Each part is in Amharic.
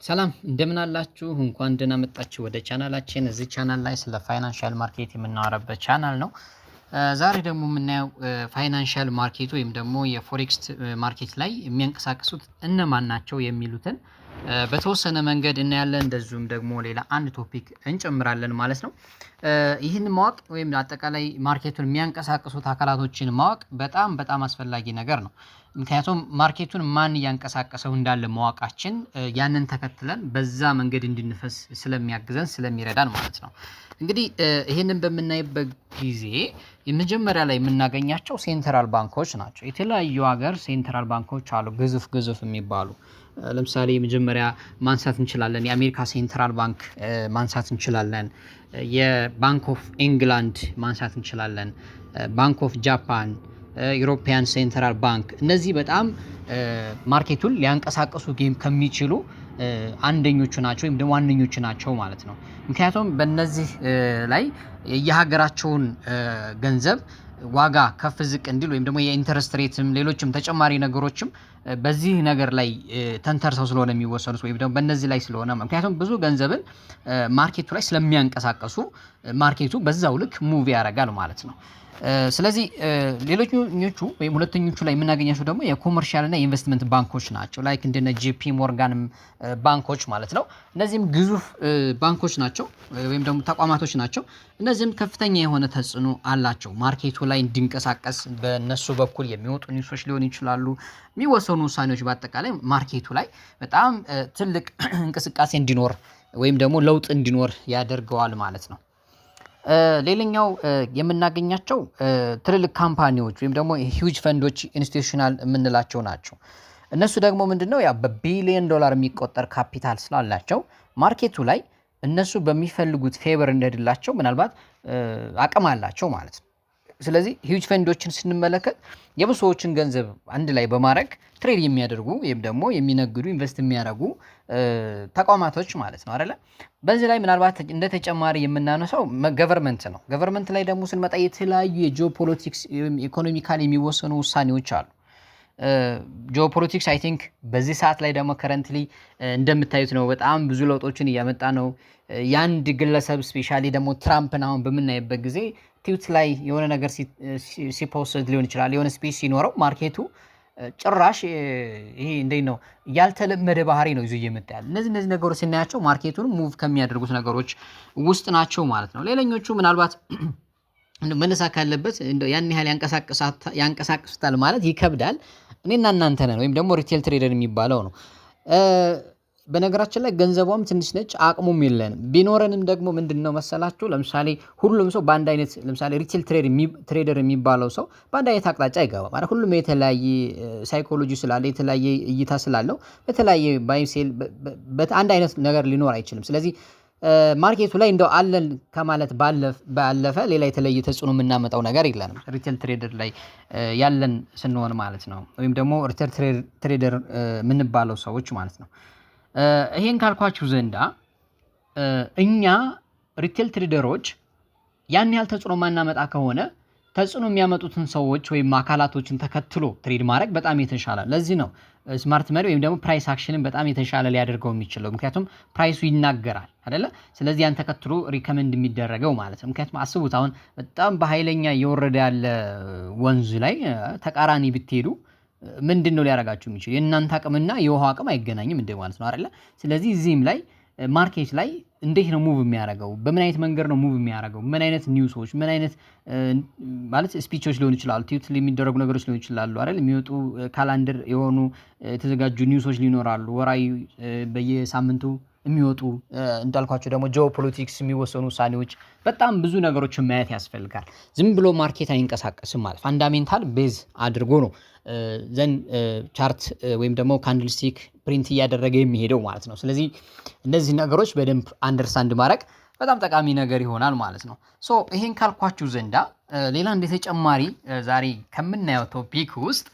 ሰላም እንደምን አላችሁ እንኳን ደህና መጣችሁ ወደ ቻናላችን። እዚህ ቻናል ላይ ስለ ፋይናንሻል ማርኬት የምናወራበት ቻናል ነው። ዛሬ ደግሞ የምናየው ፋይናንሻል ማርኬት ወይም ደግሞ የፎሬክስ ማርኬት ላይ የሚያንቀሳቅሱት እነማን ናቸው የሚሉትን በተወሰነ መንገድ እናያለን። እንደዚሁም ደግሞ ሌላ አንድ ቶፒክ እንጨምራለን ማለት ነው። ይህን ማወቅ ወይም አጠቃላይ ማርኬቱን የሚያንቀሳቅሱት አካላቶችን ማወቅ በጣም አስፈላጊ ነገር ነው። ምክንያቱም ማርኬቱን ማን እያንቀሳቀሰው እንዳለ ማወቃችን ያንን ተከትለን በዛ መንገድ እንድንፈስ ስለሚያግዘን ስለሚረዳን ማለት ነው። እንግዲህ ይሄንን በምናይበት ጊዜ የመጀመሪያ ላይ የምናገኛቸው ሴንትራል ባንኮች ናቸው። የተለያዩ ሀገር ሴንትራል ባንኮች አሉ ግዙፍ የሚባሉ። ለምሳሌ መጀመሪያ ማንሳት እንችላለን የአሜሪካ ሴንትራል ባንክ ማንሳት እንችላለን። የባንክ ኦፍ ኢንግላንድ ማንሳት እንችላለን። ባንክ ኦፍ ጃፓን፣ ዩሮፒያን ሴንትራል ባንክ እነዚህ በጣም ማርኬቱን ሊያንቀሳቅሱ ከሚችሉ አንደኞቹ ናቸው ወይም ደግሞ ዋነኞቹ ናቸው ማለት ነው። ምክንያቱም በእነዚህ ላይ የሀገራቸውን ገንዘብ ዋጋ ከፍ ዝቅ እንዲል ወይም ደግሞ የኢንተረስት ሬትም ሌሎችም ተጨማሪ ነገሮችም በዚህ ነገር ላይ ተንተርሰው ስለሆነ የሚወሰኑት ወይም ደግሞ በእነዚህ ላይ ስለሆነ ምክንያቱም ብዙ ገንዘብን ማርኬቱ ላይ ስለሚያንቀሳቀሱ ማርኬቱ በዛው ልክ ሙቭ ያደርጋል ማለት ነው። ስለዚህ ሌሎኞቹ ወይም ሁለተኞቹ ላይ የምናገኛቸው ደግሞ የኮመርሻል እና የኢንቨስትመንት ባንኮች ናቸው። ላይክ እንደነ ጂፒ ሞርጋንም ባንኮች ማለት ነው። እነዚህም ግዙፍ ባንኮች ናቸው ወይም ደግሞ ተቋማቶች ናቸው። እነዚህም ከፍተኛ የሆነ ተጽዕኖ አላቸው ማርኬቱ ላይ እንዲንቀሳቀስ በእነሱ በኩል የሚወጡ ኒውሶች ሊሆኑ ይችላሉ። የሚወሰኑ ውሳኔዎች በአጠቃላይ ማርኬቱ ላይ በጣም ትልቅ እንቅስቃሴ እንዲኖር ወይም ደግሞ ለውጥ እንዲኖር ያደርገዋል ማለት ነው። ሌላኛው የምናገኛቸው ትልልቅ ካምፓኒዎች ወይም ደግሞ ሂውጅ ፈንዶች ኢንስቲትዩሽናል የምንላቸው ናቸው። እነሱ ደግሞ ምንድነው ያ በቢሊየን ዶላር የሚቆጠር ካፒታል ስላላቸው ማርኬቱ ላይ እነሱ በሚፈልጉት ፌቨር እንደድላቸው ምናልባት አቅም አላቸው ማለት ነው። ስለዚህ ሂውጅ ፈንዶችን ስንመለከት የብዙ ሰዎችን ገንዘብ አንድ ላይ በማድረግ ትሬድ የሚያደርጉ ወይም ደግሞ የሚነግዱ ኢንቨስት የሚያደርጉ ተቋማቶች ማለት ነው አይደለ? በዚህ ላይ ምናልባት እንደ ተጨማሪ የምናነሳው ገቨርንመንት ነው። ገቨርንመንት ላይ ደግሞ ስንመጣ የተለያዩ የጂኦፖለቲክስ ኢኮኖሚካል የሚወሰኑ ውሳኔዎች አሉ። ጂኦፖለቲክስ አይ ቲንክ በዚህ ሰዓት ላይ ደግሞ ከረንትሊ እንደምታዩት ነው በጣም ብዙ ለውጦችን እያመጣ ነው። የአንድ ግለሰብ ስፔሻሊ ደግሞ ትራምፕን አሁን በምናይበት ጊዜ ትዊት ላይ የሆነ ነገር ሲፖስት ሊሆን ይችላል የሆነ ስፒች ሲኖረው ማርኬቱ ጭራሽ ይሄ እንዴት ነው ያልተለመደ ባህሪ ነው ይዞ እየመጣ ያለ። እነዚህ ነገሮች ስናያቸው ማርኬቱን ሙቭ ከሚያደርጉት ነገሮች ውስጥ ናቸው ማለት ነው። ሌላኞቹ ምናልባት መነሳት ካለበት ያን ያህል ያንቀሳቅሱታል ማለት ይከብዳል። እኔና እናንተ ነን ወይም ደግሞ ሪቴል ትሬደር የሚባለው ነው። በነገራችን ላይ ገንዘቧም ትንሽ ነች አቅሙም የለንም። ቢኖረንም ደግሞ ምንድነው መሰላችሁ ለምሳሌ ሁሉም ሰው በአንድ አይነት ለምሳሌ ሪቴል ትሬደር የሚባለው ሰው በአንድ አይነት አቅጣጫ አይገባም ማለት ሁሉም የተለያየ ሳይኮሎጂ ስላለ የተለያየ እይታ ስላለው በተለያየ ባይሴል በአንድ አይነት ነገር ሊኖር አይችልም። ስለዚህ ማርኬቱ ላይ እንደው አለን ከማለት ባለፈ ሌላ የተለየ ተጽዕኖ የምናመጣው ነገር የለንም ሪቴል ትሬደር ላይ ያለን ስንሆን ማለት ነው። ወይም ደግሞ ሪቴል ትሬደር የምንባለው ሰዎች ማለት ነው። ይሄን ካልኳችሁ ዘንዳ እኛ ሪቴል ትሬደሮች ያን ያህል ተጽዕኖ ማናመጣ ከሆነ ተጽዕኖ የሚያመጡትን ሰዎች ወይም አካላቶችን ተከትሎ ትሬድ ማድረግ በጣም የተሻለ። ለዚህ ነው ስማርት መኒ ወይም ደግሞ ፕራይስ አክሽንን በጣም የተሻለ ሊያደርገው የሚችለው ምክንያቱም ፕራይሱ ይናገራል አይደለ? ስለዚህ ያን ተከትሎ ሪከመንድ የሚደረገው ማለት ነው። ምክንያቱም አስቡት አሁን በጣም በኃይለኛ እየወረደ ያለ ወንዝ ላይ ተቃራኒ ብትሄዱ ምንድነው ሊያረጋችሁ የሚችል? የእናንተ አቅምና የውሃ አቅም አይገናኝም እንደ ማለት ነው አይደለ? ስለዚህ እዚህም ላይ ማርኬት ላይ እንዴት ነው ሙቭ የሚያደርገው? በምን አይነት መንገድ ነው ሙቭ የሚያደርገው? ምን አይነት ኒውሶች ምን አይነት ማለት ስፒቾች ሊሆኑ ይችላሉ ትዊት የሚደረጉ ነገሮች ሊሆኑ ይችላሉ አይደል? የሚወጡ ካላንደር የሆኑ የተዘጋጁ ኒውሶች ሊኖራሉ ወራዊ በየሳምንቱ የሚወጡ እንዳልኳቸው ደግሞ ጂኦፖለቲክስ የሚወሰኑ ውሳኔዎች በጣም ብዙ ነገሮችን ማየት ያስፈልጋል። ዝም ብሎ ማርኬት አይንቀሳቀስም ማለት ፋንዳሜንታል ቤዝ አድርጎ ነው ዘን ቻርት ወይም ደግሞ ካንድልስቲክ ፕሪንት እያደረገ የሚሄደው ማለት ነው። ስለዚህ እነዚህ ነገሮች በደንብ አንደርስታንድ ማድረግ በጣም ጠቃሚ ነገር ይሆናል ማለት ነው። ሶ ይሄን ካልኳችሁ ዘንዳ ሌላ እንደ ተጨማሪ ዛሬ ከምናየው ቶፒክ ውስጥ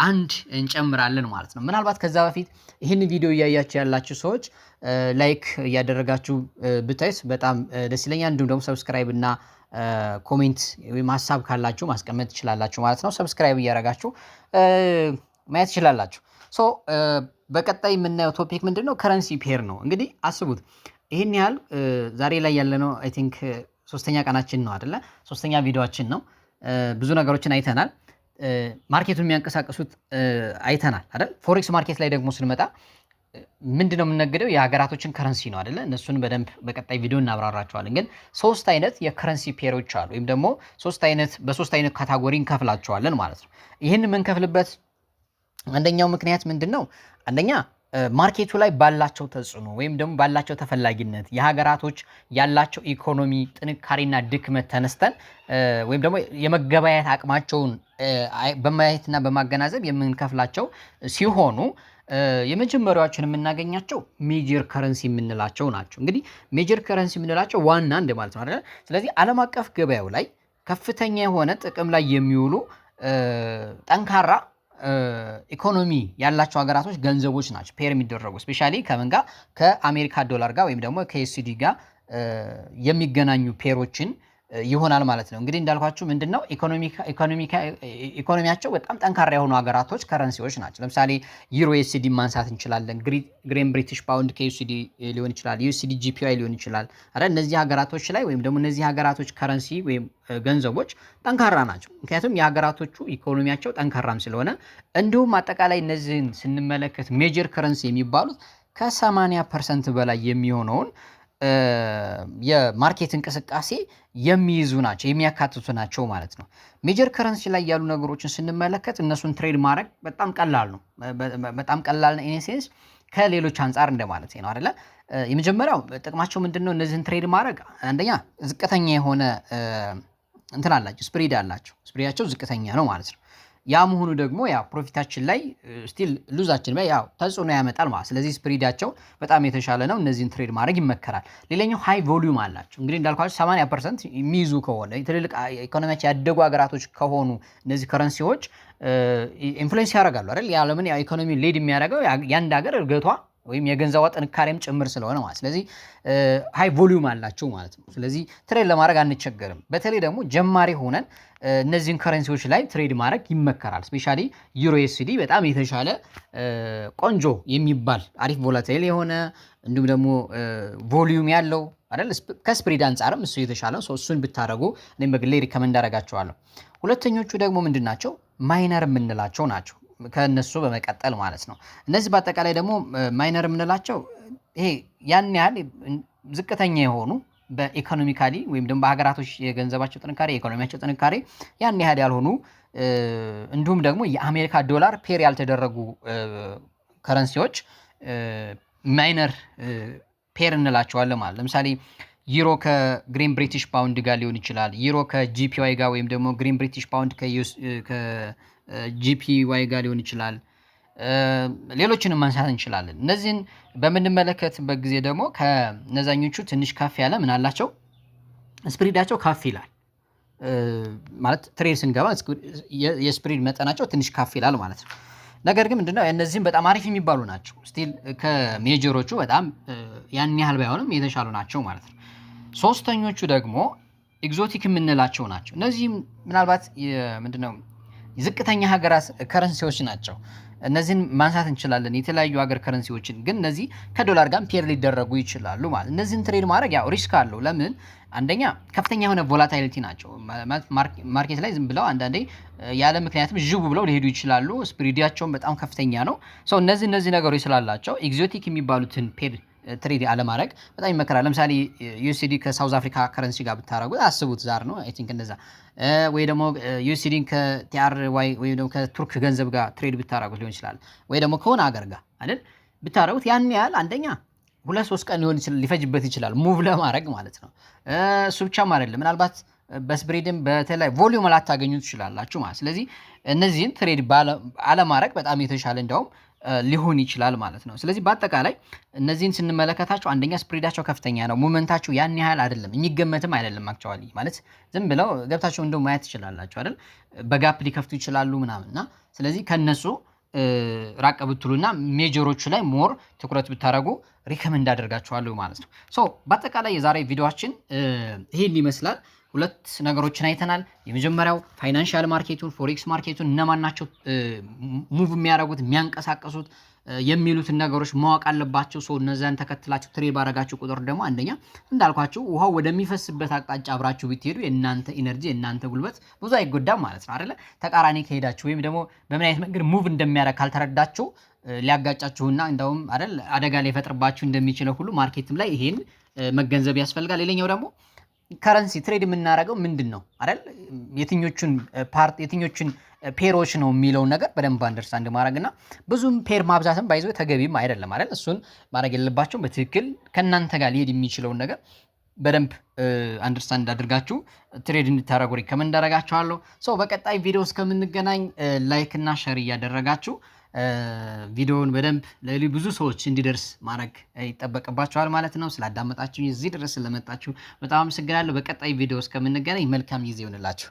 አንድ እንጨምራለን ማለት ነው። ምናልባት ከዛ በፊት ይህን ቪዲዮ እያያችሁ ያላችሁ ሰዎች ላይክ እያደረጋችሁ ብታዩት በጣም ደስ ይለኛል። እንዲሁም ደግሞ ሰብስክራይብ እና ኮሜንት ወይም ሀሳብ ካላችሁ ማስቀመጥ ትችላላችሁ ማለት ነው። ሰብስክራይብ እያደረጋችሁ ማየት ትችላላችሁ። ሶ በቀጣይ የምናየው ቶፒክ ምንድነው? ከረንሲ ፔር ነው። እንግዲህ አስቡት ይሄን ያህል ዛሬ ላይ ያለነው አይ ቲንክ ሶስተኛ ቀናችን ነው አይደለ? ሶስተኛ ቪዲዮአችን ነው። ብዙ ነገሮችን አይተናል። ማርኬቱን የሚያንቀሳቅሱት አይተናል አይደል? ፎሬክስ ማርኬት ላይ ደግሞ ስንመጣ ምንድነው የምንነግደው? የሀገራቶችን ከረንሲ ነው አይደለ? እነሱን በደንብ በቀጣይ ቪዲዮ እናብራራቸዋለን። ግን ሶስት አይነት የከረንሲ ፔሮች አሉ፣ ወይም ደግሞ በሶስት አይነት ካታጎሪ እንከፍላቸዋለን ማለት ነው። ይህን የምንከፍልበት አንደኛው ምክንያት ምንድነው? አንደኛ ማርኬቱ ላይ ባላቸው ተጽዕኖ ወይም ደግሞ ባላቸው ተፈላጊነት የሀገራቶች ያላቸው ኢኮኖሚ ጥንካሬና ድክመት ተነስተን ወይም ደግሞ የመገበያየት አቅማቸውን በማየትና በማገናዘብ የምንከፍላቸው ሲሆኑ የመጀመሪያዎችን የምናገኛቸው ሜጀር ከረንሲ የምንላቸው ናቸው። እንግዲህ ሜጀር ከረንሲ የምንላቸው ዋና እንደማለት ነው አይደል? ስለዚህ ዓለም አቀፍ ገበያው ላይ ከፍተኛ የሆነ ጥቅም ላይ የሚውሉ ጠንካራ ኢኮኖሚ ያላቸው ሀገራቶች ገንዘቦች ናቸው ፔር የሚደረጉ ስፔሻሊ ከምን ጋር ከአሜሪካ ዶላር ጋር ወይም ደግሞ ከዩኤስዲ ጋር የሚገናኙ ፔሮችን ይሆናል ማለት ነው። እንግዲህ እንዳልኳችሁ ምንድነው ኢኮኖሚያቸው በጣም ጠንካራ የሆኑ ሀገራቶች ከረንሲዎች ናቸው። ለምሳሌ ዩሮ ዩኤስዲ ማንሳት እንችላለን። ግሬን ብሪቲሽ ፓውንድ ከዩኤስዲ ሊሆን ይችላል። ዩኤስዲ ጂፒዋይ ሊሆን ይችላል አይደል? እነዚህ ሀገራቶች ላይ ወይም ደግሞ እነዚህ ሀገራቶች ከረንሲ ወይም ገንዘቦች ጠንካራ ናቸው። ምክንያቱም የሀገራቶቹ ኢኮኖሚያቸው ጠንካራም ስለሆነ እንዲሁም አጠቃላይ እነዚህን ስንመለከት ሜጀር ከረንሲ የሚባሉት ከ80% በላይ የሚሆነውን የማርኬት እንቅስቃሴ የሚይዙ ናቸው የሚያካትቱ ናቸው ማለት ነው። ሜጀር ከረንሲ ላይ ያሉ ነገሮችን ስንመለከት እነሱን ትሬድ ማድረግ በጣም ቀላል ነው። በጣም ቀላል ነው ኢንሴንስ ከሌሎች አንጻር እንደማለት ነው አይደለ? የመጀመሪያው ጥቅማቸው ምንድነው? እነዚህን ትሬድ ማድረግ አንደኛ ዝቅተኛ የሆነ እንትን አላቸው፣ ስፕሪድ አላቸው። ስፕሪዳቸው ዝቅተኛ ነው ማለት ነው። ያ መሆኑ ደግሞ ያው ፕሮፊታችን ላይ ስቲል ሉዛችን ላይ ያው ተጽዕኖ ያመጣል ማለት። ስለዚህ ስፕሪዳቸው በጣም የተሻለ ነው። እነዚህን ትሬድ ማድረግ ይመከራል። ሌላኛው ሃይ ቮሊዩም አላቸው። እንግዲህ እንዳልኳችሁ 80% የሚይዙ ከሆነ ትልልቅ ኢኮኖሚያቸው ያደጉ ሀገራቶች ከሆኑ እነዚህ ከረንሲዎች ኢንፍሉዌንስ ያደርጋሉ አይደል? የዓለምን ኢኮኖሚ ሊድ የሚያደርገው የአንድ ሀገር እድገቷ ወይም የገንዘቧ ጥንካሬም ጭምር ስለሆነ ማለት። ስለዚህ ሃይ ቮሊዩም አላቸው ማለት ነው። ስለዚህ ትሬድ ለማድረግ አንቸገርም። በተለይ ደግሞ ጀማሪ ሆነን እነዚህን ከረንሲዎች ላይ ትሬድ ማድረግ ይመከራል። ስፔሻሊ ዩሮ ዩኤስዲ በጣም የተሻለ ቆንጆ የሚባል አሪፍ ቮላታይል የሆነ እንዲሁም ደግሞ ቮሊዩም ያለው አይደል? ከስፕሪድ አንጻርም እሱ የተሻለ ነው። እሱን ብታደርጉ እኔም በግሌ ሪከመንድ አደርጋቸዋለሁ። ሁለተኞቹ ደግሞ ምንድን ናቸው? ማይነር የምንላቸው ናቸው ከነሱ በመቀጠል ማለት ነው። እነዚህ በአጠቃላይ ደግሞ ማይነር የምንላቸው ይሄ ያን ያህል ዝቅተኛ የሆኑ በኢኮኖሚካሊ ወይም ደግሞ በሀገራቶች የገንዘባቸው ጥንካሬ የኢኮኖሚያቸው ጥንካሬ ያን ያህል ያልሆኑ እንዲሁም ደግሞ የአሜሪካ ዶላር ፔር ያልተደረጉ ከረንሲዎች ማይነር ፔር እንላቸዋለን ማለት። ለምሳሌ ዩሮ ከግሬን ብሪቲሽ ፓውንድ ጋር ሊሆን ይችላል። ዩሮ ከጂፒዋይ ጋር ወይም ደግሞ ግሬን ብሪቲሽ ፓውንድ ከጂፒዋይ ጋር ሊሆን ይችላል። ሌሎችንም ማንሳት እንችላለን። እነዚህን በምንመለከትበት ጊዜ ደግሞ ከነዛኞቹ ትንሽ ከፍ ያለ ምን አላቸው? ስፕሪዳቸው ከፍ ይላል ማለት ትሬድ ስንገባ የስፕሪድ መጠናቸው ትንሽ ከፍ ይላል ማለት ነው። ነገር ግን ምንድነው እነዚህም በጣም አሪፍ የሚባሉ ናቸው። ስቲል ከሜጀሮቹ በጣም ያን ያህል ባይሆንም የተሻሉ ናቸው ማለት ነው። ሶስተኞቹ ደግሞ ኤግዞቲክ የምንላቸው ናቸው። እነዚህም ምናልባት ምንድነው ዝቅተኛ ሀገራት ከረንሲዎች ናቸው። እነዚህን ማንሳት እንችላለን የተለያዩ ሀገር ከረንሲዎችን፣ ግን እነዚህ ከዶላር ጋር ፔር ሊደረጉ ይችላሉ ማለት። እነዚህን ትሬድ ማድረግ ያው ሪስክ አለው። ለምን? አንደኛ ከፍተኛ የሆነ ቮላታይሊቲ ናቸው። ማርኬት ላይ ዝም ብለው አንዳንዴ ያለ ምክንያትም ዥቡ ብለው ሊሄዱ ይችላሉ። ስፕሪዳቸውን በጣም ከፍተኛ ነው። ሰው እነዚህ ነገሮች ስላላቸው ኤግዞቲክ የሚባሉትን ፔር ትሬድ አለማድረግ በጣም ይመከራል። ለምሳሌ ዩኤስዲ ከሳውዝ አፍሪካ ከረንሲ ጋር ብታረጉት አስቡት፣ ዛር ነው አይ ቲንክ እንደዛ። ወይ ደግሞ ዩኤስዲን ከቲአርዋይ ወይ ደግሞ ከቱርክ ገንዘብ ጋር ትሬድ ብታረጉት ሊሆን ይችላል። ወይ ደግሞ ከሆነ ሀገር ጋር አይደል ብታረጉት ያን ያህል አንደኛ 2-3 ቀን ሊፈጅበት ይችላል ሙቭ ለማድረግ ማለት ነው። እሱ ብቻም አይደለም፣ ምናልባት በስፕሪድም በተለይ ቮሊዩም ላታገኙ ትችላላችሁ ማለት። ስለዚህ እነዚህን ትሬድ አለማድረግ በጣም የተሻለ እንደውም ሊሆን ይችላል ማለት ነው። ስለዚህ በአጠቃላይ እነዚህን ስንመለከታቸው አንደኛ ስፕሪዳቸው ከፍተኛ ነው። ሙቭመንታቸው ያን ያህል አይደለም፣ የሚገመትም አይደለም። አክቹዋሊ ማለት ዝም ብለው ገብታቸው እንደው ማየት ትችላላችሁ አይደል? በጋፕ ሊከፍቱ ይችላሉ ምናምንና ስለዚህ ከነሱ ራቅ ብትሉና ሜጀሮቹ ላይ ሞር ትኩረት ብታረጉ ሪከመንድ አደርጋችኋለሁ ማለት ነው። ሶ በአጠቃላይ የዛሬ ቪዲዮአችን ይሄን ይመስላል። ሁለት ነገሮችን አይተናል። የመጀመሪያው ፋይናንሻል ማርኬቱን ፎሬክስ ማርኬቱን እነማን ናቸው ሙቭ የሚያደርጉት የሚያንቀሳቀሱት የሚሉትን ነገሮች ማወቅ አለባችሁ። ሶ እነዛን ተከትላችሁ ትሬድ ባረጋችሁ ቁጥር ደግሞ አንደኛ እንዳልኳችሁ ውሃው ወደሚፈስበት አቅጣጫ አብራችሁ ብትሄዱ የእናንተ ኢነርጂ የእናንተ ጉልበት ብዙ አይጎዳም ማለት ነው አይደለ? ተቃራኒ ከሄዳችሁ ወይም ደግሞ በምን አይነት መንገድ ሙቭ እንደሚያደርግ ካልተረዳችሁ ሊያጋጫችሁና እንደውም አይደል አደጋ ላይ ፈጥርባችሁ እንደሚችለው ሁሉ ማርኬትም ላይ ይሄን መገንዘብ ያስፈልጋል። ሌላኛው ደግሞ ከረንሲ ትሬድ የምናደርገው ምንድነው አይደል? የትኞቹን ፔሮች ነው የሚለው ነገር በደንብ አንደርስታንድ ማድረግና ብዙም ፔር ማብዛትም ባይዞ ተገቢም አይደለም አይደል? እሱን ማድረግ የለባችሁም። በትክክል ከናንተ ጋር ሊሄድ የሚችለውን ነገር በደንብ አንደርስታንድ አድርጋችሁ ትሬድ እንድታደርጉ ሪከመንድ አደርጋችኋለሁ። ሶ በቀጣይ ቪዲዮ እስከምንገናኝ ላይክ እና ሼር እያደረጋችሁ ቪዲዮውን በደንብ ለብዙ ሰዎች እንዲደርስ ማድረግ ይጠበቅባችኋል ማለት ነው። ስላዳመጣችሁ እዚህ ድረስ ስለመጣችሁ በጣም አመሰግናለሁ። በቀጣይ ቪዲዮ እስከምንገናኝ መልካም ጊዜ ይሁንላችሁ።